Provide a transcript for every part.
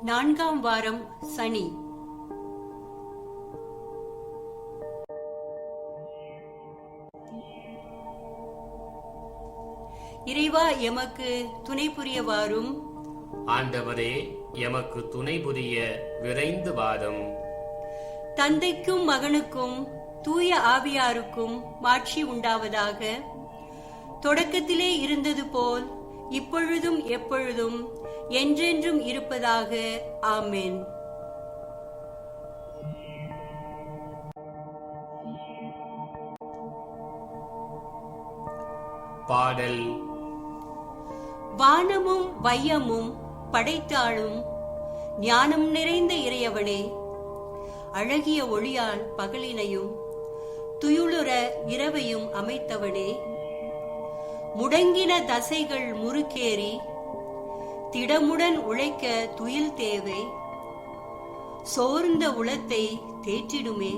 4ஆம் வாரம் சனி. இறைவா, எமக்கு துணை புரிய வாரும். ஆண்டவரே, எமக்கு துணை புரிய விரைந்து வாரும். தந்தைக்கும் மகனுக்கும் தூய ஆவியாருக்கும் மாட்சி உண்டாவதாக. தொடக்கத்திலே இருந்தது போல் இப்பொழுதும் எப்பொழுதும் என்றென்றும் இருப்பதாக. ஆமென். பாடல். வானமும் வையமும் படைத்தாளும் ஞானம் நிறைந்த இறையவனே, அழகிய ஒளியால் பகலினையும் துயுளுற இரவையும் அமைத்தவனே, முடங்கின தசைகள் முறுக்கேறி திடமுடன் உழைக்க துயில் தேவை, சோர்ந்த உளத்தை தேற்றிடுமே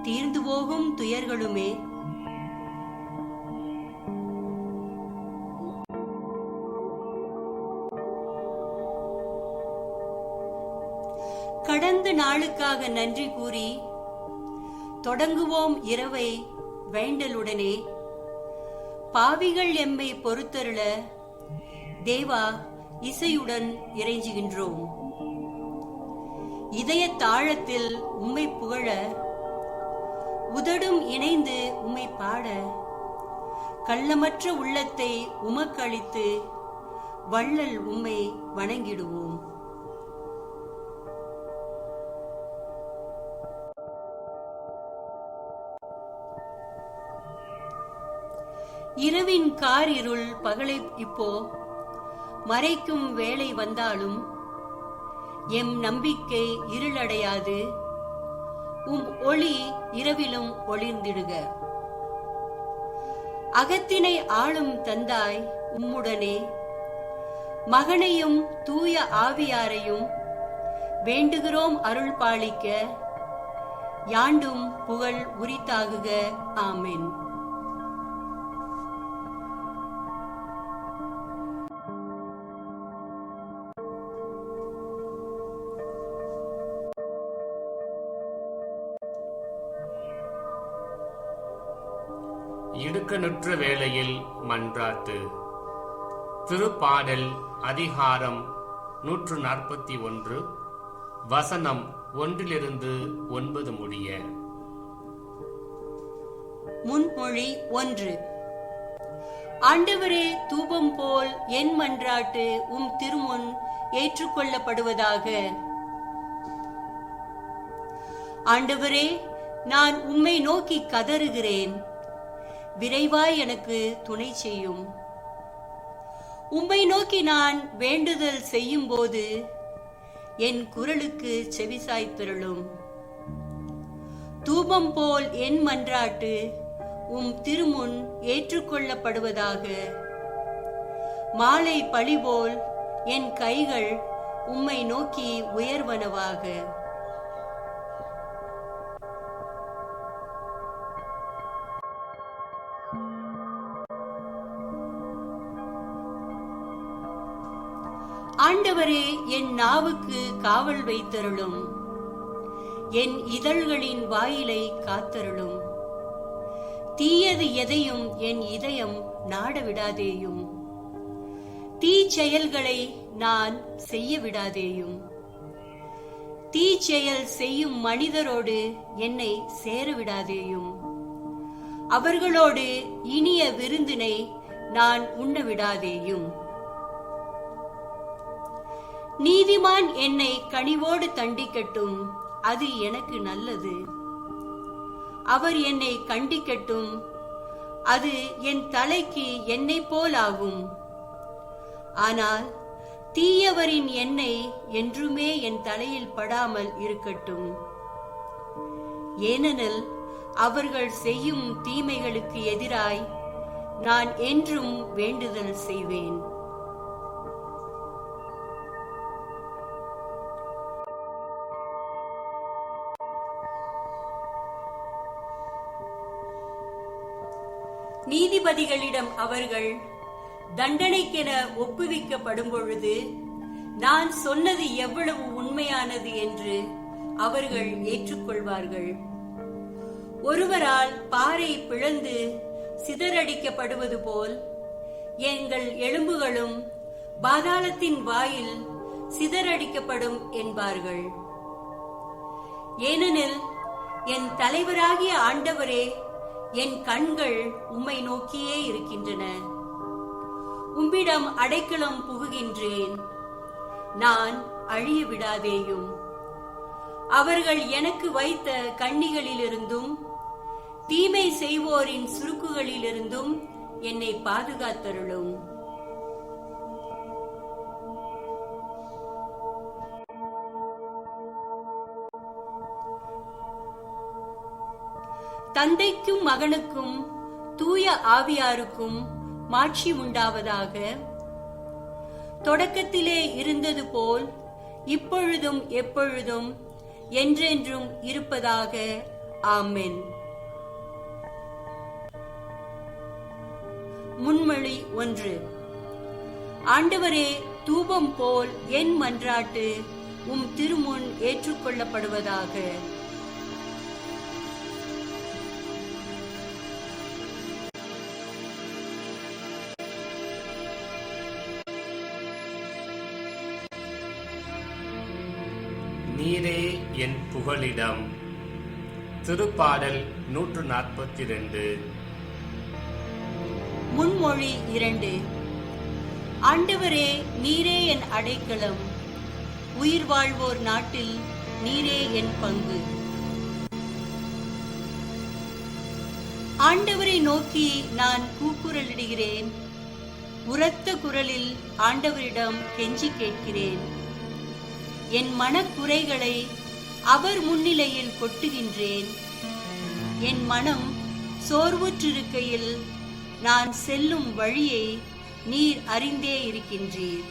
தீர்ந்து போகும் துயர்களுமே. கடந்த நாளுக்காக நன்றி கூறி தொடங்குவோம் இரவை வேண்டலுடனே. பாவிகள் எம்மை பொறுத்தருள தேவா இசையுடன் இறைஞ்சுகின்றோம். இதய தாழத்தில் உம்மை புகழ உதடும் இணைந்து உம்மை பாட, கள்ளமற்ற உள்ளத்தை உமக்களித்து வள்ளல் உம்மை வணங்கிடுவோம். இரவின் காரிருள் பகலை இப்போ மறைக்கும் வேளை வந்தாலும் எம் நம்பிக்கை இருளடையாது. உம் ஒளி இரவிலும் ஒளிர்ந்திடுக. அகத்தினை ஆளும் தந்தாய் உம்முடனே, மகனையும் தூய ஆவியாரையும் வேண்டுகிறோம் அருள் பாலிக்க. யாண்டும் புகழ் உரித்தாகுக. ஆமென். இடுக்கணுற்ற வேளையில் மன்றாட்டு. திருப்பாடல் அதிகாரம் 141 வசனம் 1-9 முடிய. முன்மொழி 1. ஆண்டவரே, தூபம் போல் என் மன்றாட்டு உம் திருமுன் ஏற்றுக்கொள்ளப்படுவதாக. ஆண்டவரே, நான் உம்மை நோக்கி கதறுகிறேன். விரைவாய் எனக்கு துணை செய்யும். உம்மை நோக்கி நான் வேண்டுதல் செய்யும் போது என் குரலுக்கு செவிசாய்த்திருளும். தூபம் போல் என் மன்றாட்டு உம் திருமுன் ஏற்றுக்கொள்ளப்படுவதாக. மாலை பழி போல் என் கைகள் உம்மை நோக்கி உயர்வனவாக. ஆண்டவரே, என் நாவுக்கு காவல் வைத்தருளும். என் இதழ்களின் வாயிலை காத்தருளும். தீயது எதையும் என் இதயம் நாட விடாதேயும். தீச்செயல்களை நான் செய்ய விடாதேயும். தீச்செயல் செய்யும் மனிதரோடு என்னை சேர விடாதேயும். அவர்களோடு இனிய விருந்தினை நான் உண்ண விடாதேயும். நீதிமான் என்னை கனிவோடு தண்டிக்கட்டும், அது எனக்கு நல்லது. அவர் என்னை கண்டிக்கட்டும், அது என் தலைக்கு எண்ணெய் போலாகும். ஆனால் தீயவரின் எண்ணெய் என்றுமே என் தலையில் படாமல் இருக்கட்டும். ஏனெனில் அவர்கள் செய்யும் தீமைகளுக்கு எதிராய் நான் என்றும் வேண்டுதல் செய்வேன். நீதிபதிகளிடம் அவர்கள் தண்டனைக்கென ஒப்புவிக்கப்படும் பொழுது நான் சொன்னது எவ்வளவு உண்மையானது என்று அவர்கள் ஏற்றுக்கொள்வார்கள். ஒருவரால் பாறை பிளந்து சிதறடிக்கப்படுவது போல் எங்கள் எலும்புகளும் பாதாளத்தின் வாயில் சிதறடிக்கப்படும் என்பார்கள். ஏனெனில் என் தலைவராகிய ஆண்டவரே, என் கண்கள் உம்மை நோக்கியே இருக்கின்றன. உம்மிடம் அடைக்கலம் புகுகின்றேன், நான் அழிய விடாதேயும். அவர்கள் எனக்கு வைத்த கண்ணிகளிலிருந்தும் தீமை செய்வோரின் சுருக்குகளிலிருந்தும் என்னை பாதுகாத்தருளும். தந்தைக்கும் மகனுக்கும் தூய ஆவியாருக்கும் மாட்சி உண்டாவதாக. தொடக்கத்திலே இருந்தது போல் இப்பொழுதும் எப்பொழுதும் என்றென்றும் இருப்பதாக. ஆமென். முன்மொழி 1. ஆண்டவரே, தூபம் போல் என் மன்றாட்டு உம் திருமுன் ஏற்றுக்கொள்ளப்படுவதாக. நீரே என் புகலிடம். திருப்பாடல் 142. முன்மொழி 2. ஆண்டவரே, நீரே என் அடைக்கலம், உயிர் வாழ்வோர் நாட்டில் நீரே என் பங்கு. ஆண்டவரை நோக்கி நான் கூக்குரலிடுகிறேன், உரத்த குரலில் ஆண்டவரிடம் கெஞ்சி கேட்கிறேன். என் மனக்குறைகளை அவர் முன்னிலையில் கொட்டுகின்றேன். என் மனம் சோர்வுற்றிருக்கையில் நான் செல்லும் வழியை நீர் அறிந்தே இருக்கின்றீர்.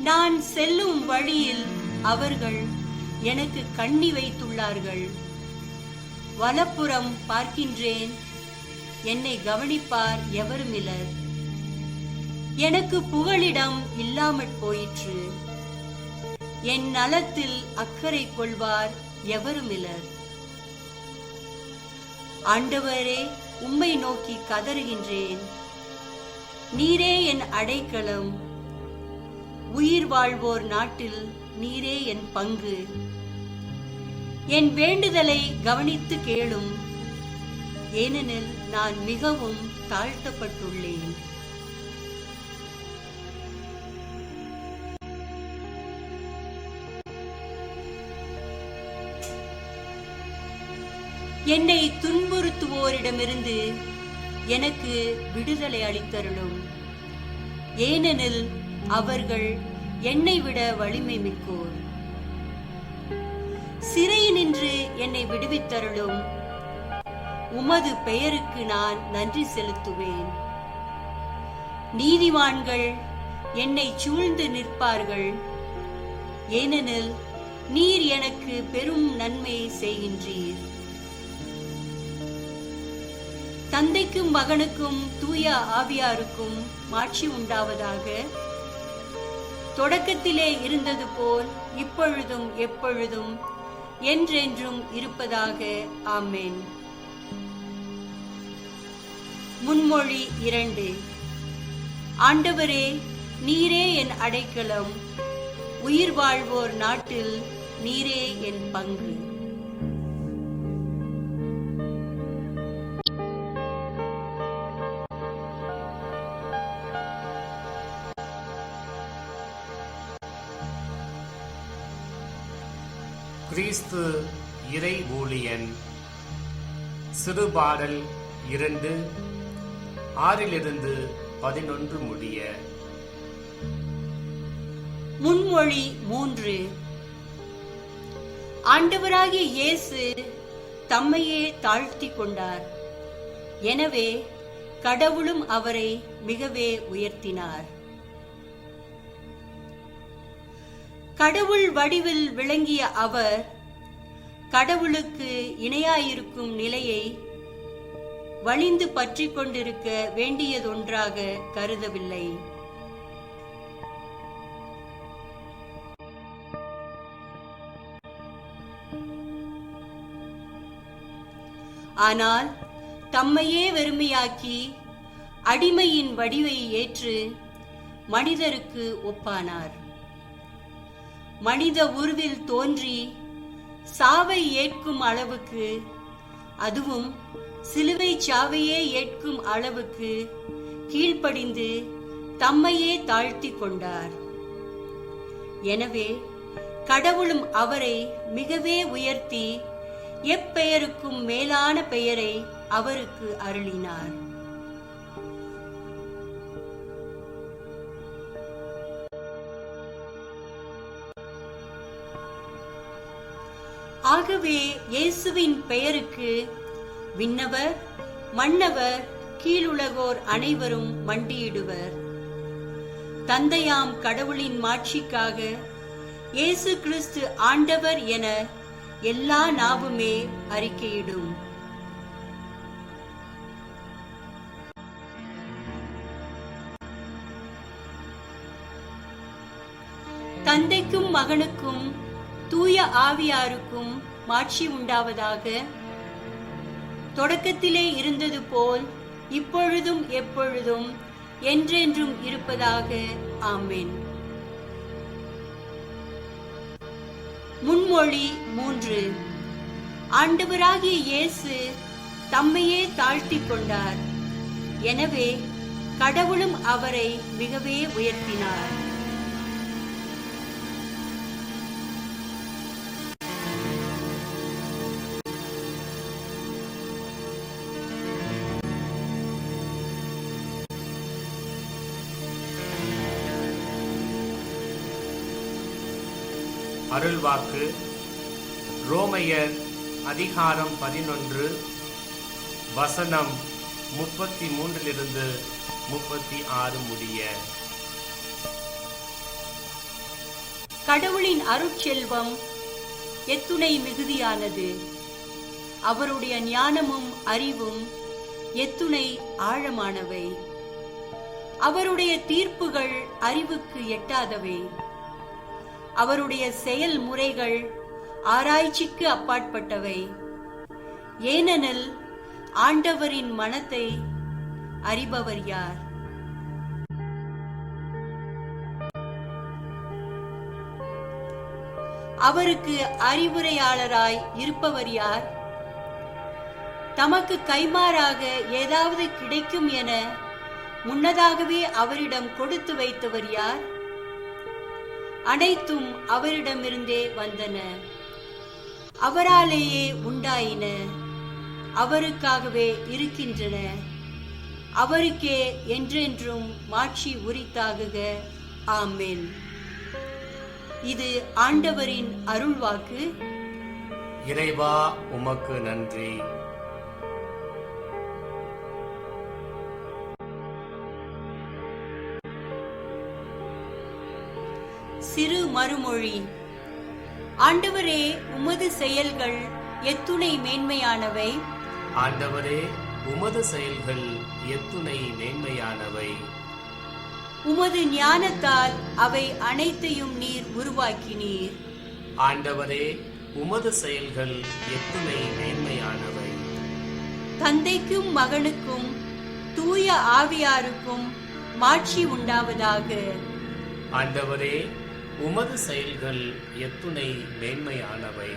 நான் செல்லும் வழியில் அவர்கள் எனக்கு கண்ணி வைத்துள்ளார்கள். வலப்புறம் பார்க்கின்றேன், என்னை கவனிப்பார் எவருமிலர். எனக்கு புகலிடம் இல்லாமற் போயிற்று, என் நலத்தில் அக்கறை கொள்வார் எவருமிலர். ஆண்டவரே, உம்மை நோக்கி கதறுகின்றேன். நீரே என் அடைக்கலம், உயிர் வாழ்வோர் நாட்டில் நீரே என் பங்கு. என் வேண்டுதலை கவனித்து கேளும், ஏனெனில் நான் மிகவும் தாழ்த்தப்பட்டுள்ளேன். என்னை துன்புறுத்துவோரிடமிருந்து எனக்கு விடுதலை அளித்தருளும், ஏனெனில் அவர்கள் என்னை விட வலிமை மிக்கோர். சிறையினின்று என்னை விடுவித்தருளும், உமது பெயருக்கு நான் நன்றி செலுத்துவேன். நீதிமான்கள் என்னை சூழ்ந்து நிற்பார்கள், ஏனெனில் நீர் எனக்கு பெரும் நன்மை செய்கின்றீர். தந்தைக்கும் மகனுக்கும் தூய ஆவியாருக்கும் மாட்சி உண்டாவதாக. தொடக்கத்திலே இருந்தது போல் இப்பொழுதும் எப்பொழுதும் என்றென்றும் இருப்பதாக. ஆமென். முன்மொழி 2. ஆண்டவரே, நீரே என் அடைக்கலம், உயிர் வாழ்வோர் நாட்டில் நீரே என் பங்கு. கிறிஸ்து இறை ஊழியன். சிறுபாடல் 2, 6-11 முடிய. முன்மொழி 3. ஆண்டவராகிய இயேசு தம்மையே தாழ்த்தி கொண்டார், எனவே கடவுளும் அவரை மிகவே உயர்த்தினார். கடவுள் வடிவில் விளங்கிய அவர் கடவுளுக்கு இணையாயிருக்கும் நிலையை வலிந்து பற்றி கொண்டிருக்க வேண்டியதொன்றாக கருதவில்லை. ஆனால் தம்மையே வெறுமையாக்கி அடிமையின் வடிவை ஏற்று மனிதருக்கு ஒப்பானார். மனித உருவில் தோன்றி சாவை ஏற்கும் அளவுக்கு, அதுவும் சிலுவை சாவையே ஏற்கும் அளவுக்கு கீழ்ப்படிந்து தம்மையே தாழ்த்தி கொண்டார். எனவே கடவுளும் அவரை மிகவே உயர்த்தி எப்பெயருக்கும் மேலான பெயரை அவருக்கு அருளினார். ஆகவே இயேசுவின் பெயருக்கு விண்ணவர், மன்னவர், கீழுலகோர் அனைவரும் மண்டியிடுவர். தந்தையாம் கடவுளின் மாட்சிக்காக இயேசு கிறிஸ்து ஆண்டவர் என எல்லா நாவுமே அறிக்கையிடும். தந்தைக்கும் மகனுக்கும் தூய ஆவியாருக்கும் மாட்சி உண்டாவதாக. தொடக்கத்திலே இருந்தது போல் இப்பொழுதும் எப்பொழுதும் என்றென்றும் இருப்பதாக. ஆமென். முன்மொழி 3. ஆண்டவராகிய இயேசு தம்மையே தாழ்த்திக் கொண்டார். எனவே கடவுளும் அவரை மிகவே உயர்த்தினார். அருள்வாக்கு ரோமையர் அதிகாரம் 11 வசனம் 33 36 முடிய. கடவுளின் அருட்செல்வம் எத்துணை மிகுதியானது, அவருடைய ஞானமும் அறிவும் எத்துணை ஆழமானவை. அவருடைய தீர்ப்புகள் அறிவுக்கு எட்டாதவை. அவருடைய செயல்முறைகள் ஆராய்ச்சிக்கு அப்பாற்பட்டவை. ஏனெனில் ஆண்டவரின் மனத்தை அறிபவர் யார்? அவருக்கு அறிவுரையாளராய் இருப்பவர் யார்? தமக்கு கைமாறாக ஏதாவது கிடைக்கும் என முன்னதாகவே அவரிடம் கொடுத்து வைத்தவர் யார்? அனைத்தும் அவரிடமிருந்தே வந்தன, அவராலேயே உண்டாயின, அவருக்காகவே இருக்கின்றன. அவருக்கே என்றென்றும் மாட்சி உரித்தாகுக. ஆமென். இது ஆண்டவரின் அருள்வாக்கு. இறைவா உமக்கு நன்றி. சிறு மறுமொழி. ஆண்டவரே, உமது செயல்கள் எத்துணை மேன்மையானவை. ஆண்டவரே, உமது செயல்கள் எத்துணை மேன்மையானவை. உமது ஞானத்தால் அவை அனைத்தையும் நீர் உருவாக்கினீர். ஆண்டவரே, உமது செயல்கள் எத்துணை மேன்மையானவை. தந்தைக்கும் மகனுக்கும் தூய ஆவியாருக்கும் மாட்சி உண்டாவதாக. ஆண்டவரே, உமது செயல்கள் எத்துணை மேன்மையானவை.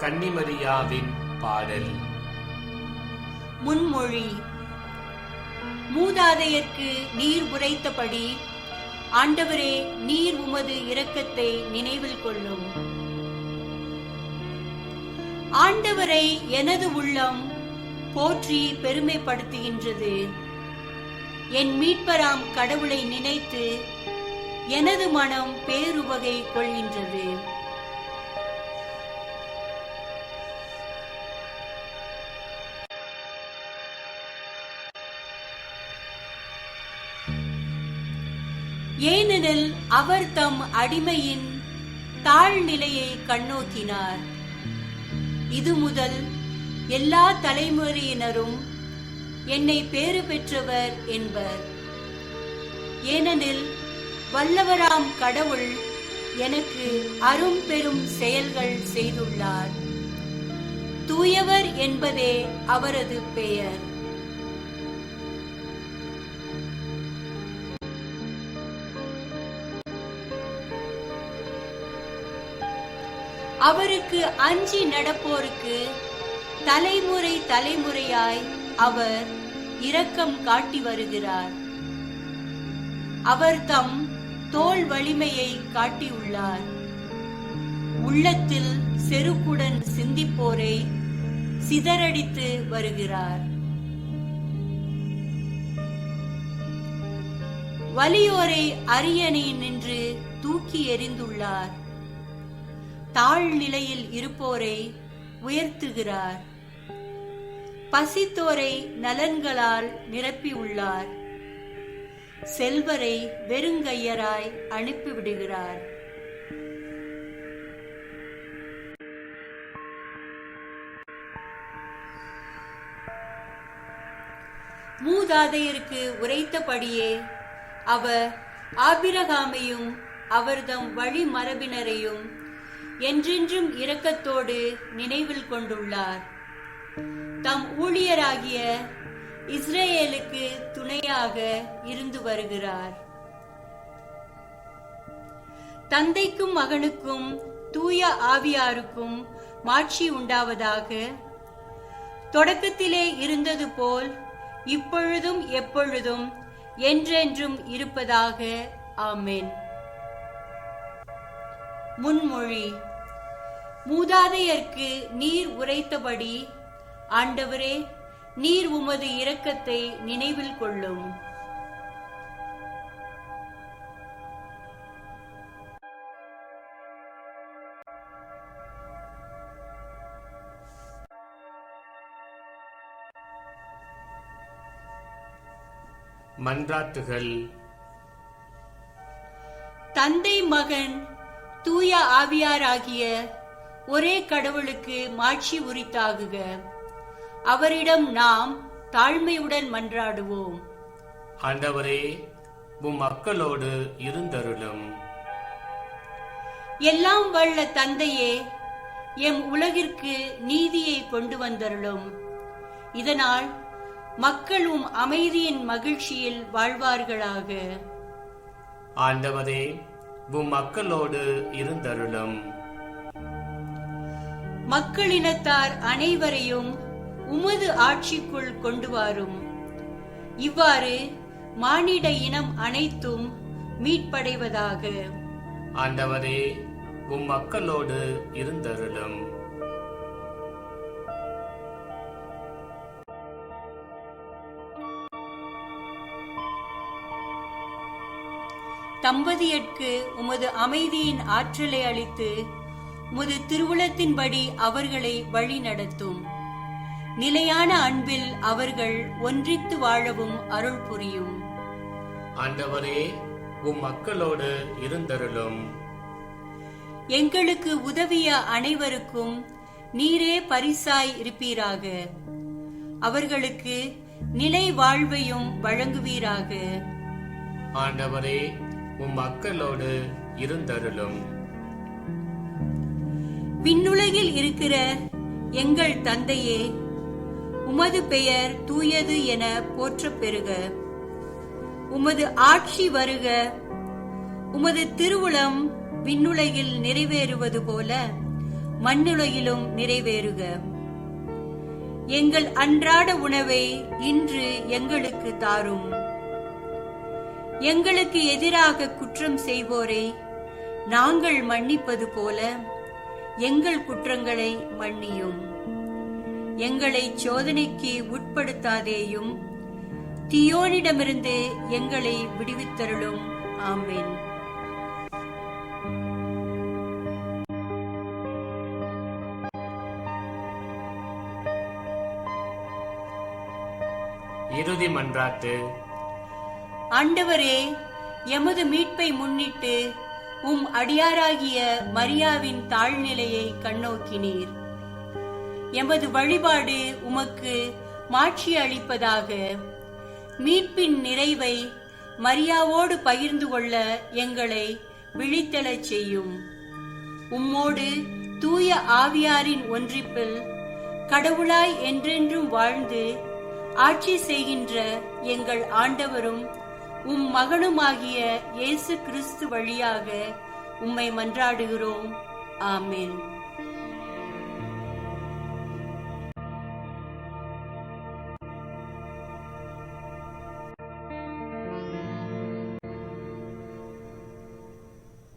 கன்னிமரியாவின் பாடல். முன்மொழி. மூதாதையர்க்கு நீர் உரைத்தபடி ஆண்டவரே, நீர் உமது இரக்கத்தை நினைவில் கொள்ளும். ஆண்டவரை எனது உள்ளம் போற்றி பெருமைப்படுத்துகின்றது. என் மீட்பராம் கடவுளை நினைத்து எனது மனம் பேருவகை கொள்கின்றது. ஏனெனில் அவர் தம் அடிமையின் தாழ்நிலையை கண்ணோக்கினார். இது முதல் எல்லா தலைமுறையினரும் என்னை பேறு பெற்றவர் என்பர். ஏனெனில் வல்லவராம் கடவுள் எனக்கு அரும் பெரும் செயல்கள் செய்துள்ளார். தூயவர் என்பதே அவரது பெயர். அவருக்கு அஞ்சி நடப்போருக்கு தலைமுறை தலைமுறையாய் அவர் இரக்கம் காட்டி வருகிறார். அவர் தம் தோள் வலிமையை காட்டியுள்ளார். உள்ளத்தில் செருக்குடன் சிந்திப்போரை சிதறடித்து வருகிறார். வலியோரை அரியணையில் நின்று தூக்கி எறிந்துள்ளார். தாழ்நிலையில் இருப்போரை உயர்த்துகிறார். பசித்தோரை நலன்களால் நிரப்பியுள்ளார். செல்வரை வெறுங்கையராய் அனுப்பிவிடுகிறார். மூதாதையருக்கு உரைத்தபடியே அவர் ஆபிரகாமையும் அவர்தம் வழிமரபினரையும் என்றென்றும் இரக்கத்தோடு நினைவில் கொண்டுள்ளார். தம் ஊழியராகிய இஸ்ரேலுக்கு துணையாக இருந்து வருகிறார். தந்தைக்கும் மகனுக்கும் தூய ஆவியாருக்கும் மாட்சி உண்டாவதாக. தொடக்கத்திலே இருந்தது போல் இப்பொழுதும் எப்பொழுதும் என்றென்றும் இருப்பதாக. ஆமென். முன்மொழி. மூதாதையர்க்கு நீர் உரைத்தபடி ஆண்டவரே, நீர் உமது இரக்கத்தை நினைவில் கொள்ளும். மன்றாட்டுகள். தந்தை மகன் தூய ஆவியாராகிய ஒரே கடவுளுக்கு மாட்சி உரித்தாகுக. அவரிடம் நாம் தாழ்மையுடன் மன்றாடுவோம். ஆண்டவரே, உம் மக்களோடு இருந்தருளும். எல்லாம் வல்ல தந்தையே, எம் உலகிற்கு நீதியை கொண்டு வந்தருளும். இதனால் மக்களும் அமைதியின் மகிழ்ச்சியில் வாழ்வார்களாக. ஆண்டவரே, உம் மக்களோடு இருந்தருளும். மக்களினத்தார் அனைவரையும் உமது ஆட்சிக்குள் கொண்டு வாரும். இவ்வாறு மானிட இனம் அனைத்தும் மீட்படைவதாக. ஆண்டவரே, உம் மக்களோடு இருந்தருளும். தம்பதியர்க்கு உமது அமைதியின் ஆற்றலை அளித்து உமது திருவுளத்தின்படி அவர்களை வழி நடத்தும். நிலையான அன்பில் அவர்கள் ஒன்றித்து வாழவும் அருள் புரியும். ஆண்டவரே, உம் மக்களோடு இருந்தருளும். எங்களுக்கு உதவிய அனைவருக்கும் நீரே பரிசாய் இருப்பீராக. அவர்களுக்கு நிலை வாழ்வையும் வழங்குவீராக. ஆண்டவரே, உம் மக்களோடு இருந்தருளும். விண்ணுலகில் இருக்கிற எங்கள் தந்தையே, உமது பெயர் தூயது என போற்றப் பெறுக. உமது ஆட்சி வருக. உமது திருவுளம் விண்ணுலகில் நிறைவேறுவது போல மண்ணுலகிலும் நிறைவேறுக. எங்கள் அன்றாட உணவை இன்று எங்களுக்கு தாரும். எங்களுக்கு எதிராக குற்றம் செய்வோரை நாங்கள் மன்னிப்பது போல எங்கள் குற்றங்களை மன்னியும். எங்களை சோதனைக்கு உட்படுத்தாதேயும், தீயோனிடமிருந்து எங்களை விடுவித்தருளும். ஆமென். இறுதி மன்றாட்டு. ஆண்டவரே, எமது மீட்பை முன்னிட்டு உம் அடியாராகிய மரியாவின் தாழ்நிலையை கண்ணோக்கினீர். எமது வழிபாடு உமக்கு மாட்சி அளிப்பதாக. மீட்பின் நிறைவை மரியாவோடு பகிர்ந்து கொள்ள எங்களை விழித்தெழச் செய்யும். உம்மோடு தூய ஆவியாரின் ஒன்றிப்பில் கடவுளாய் என்றென்றும் வாழ்ந்து ஆட்சி செய்கின்ற எங்கள் ஆண்டவரும் உம் மகனுமாகிய இயேசு கிறிஸ்து வழியாக உம்மை மன்றாடுகிறோம். ஆமென்.